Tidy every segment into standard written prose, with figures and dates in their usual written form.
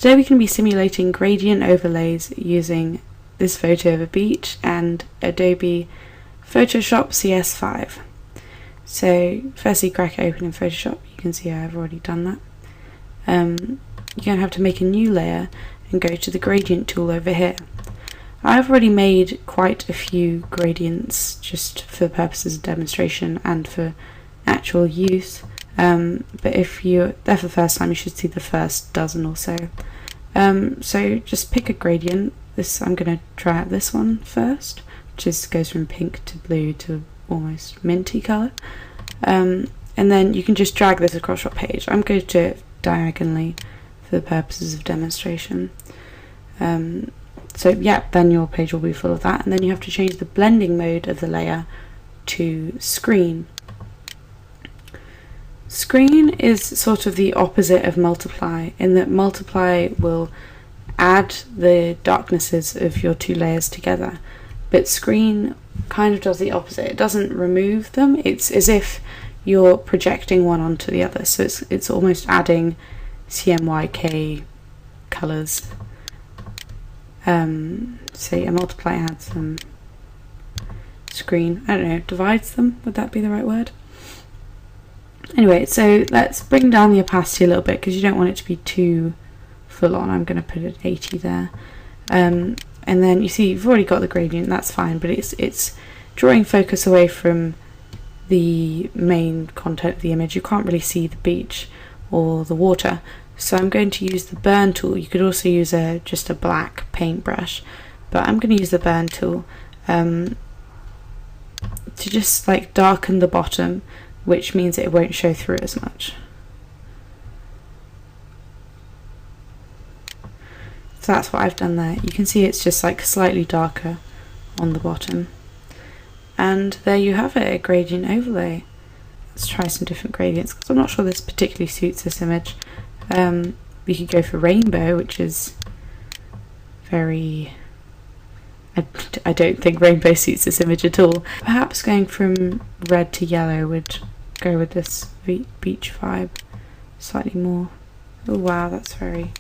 Today we're going to be simulating gradient overlays using this photo of a beach and Adobe Photoshop CS5. So firstly, crack it open in Photoshop. You can see I've already done that. You're going to have to make a new layer and go to the gradient tool over here. I've already made quite a few gradients just for the purposes of demonstration and for actual use. But if you're there for the first time, you should see the first dozen or so. So just pick a gradient. I'm going to try out this one first, which goes from pink to blue to almost minty colour. And then you can just drag this across your page. I'm going to do it diagonally for the purposes of demonstration. So yeah, then your page will be full of that, and then you have to change the blending mode of the layer to screen. Screen is sort of the opposite of multiply, in that multiply will add the darknesses of your two layers together, but screen kind of does the opposite. It doesn't remove them. It's as if you're projecting one onto the other, so it's almost adding CMYK colours. So yeah, multiply adds them. Screen, I don't know, divides them, would that be the right word? Anyway, so let's bring down the opacity a little bit because you don't want it to be too full on. I'm going to put it at 80 there. And then you see you've already got the gradient, that's fine, but it's drawing focus away from the main content of the image. You can't really see the beach or the water. So I'm going to use the burn tool. You could also use just a black paintbrush, but I'm going to use the burn tool to just like darken the bottom, which means it won't show through as much. So that's what I've done there. You can see it's just like slightly darker on the bottom. And there you have it, a gradient overlay. Let's try some different gradients because I'm not sure this particularly suits this image. We could go for rainbow, which is very... I don't think rainbow suits this image at all. Perhaps going from red to yellow would go with this beach vibe slightly more. Oh wow, that's very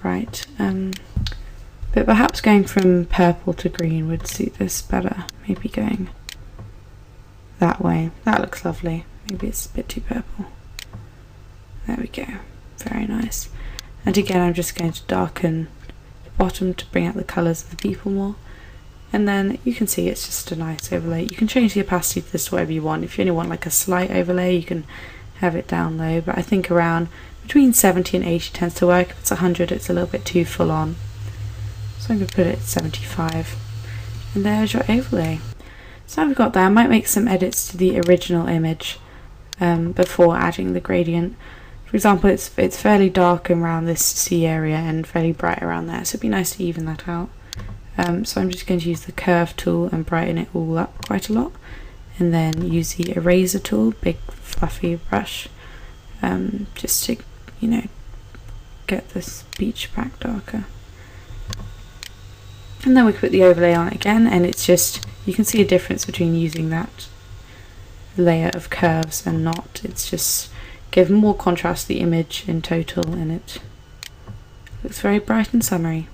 bright. But perhaps going from purple to green would suit this better. Maybe going that way. That looks lovely. Maybe it's a bit too purple. There we go. Very nice. And again, I'm just going to darken the bottom to bring out the colours of the people more. And then you can see it's just a nice overlay. You can change the opacity to this to whatever you want. If you only want like a slight overlay, you can have it down low. But I think around between 70 and 80 tends to work. If it's 100, it's a little bit too full on. So I'm going to put it at 75. And there's your overlay. So now we've got that. I might make some edits to the original image before adding the gradient. For example, it's fairly dark around this sea area and fairly bright around there, so it'd be nice to even that out. So I'm just going to use the curve tool and brighten it all up quite a lot, and then use the eraser tool, big fluffy brush, just to, you know, get this beach back darker. And then we put the overlay on again, and it's just, you can see a difference between using that layer of curves and not. It's just give more contrast to the image in total, and it looks very bright and summery.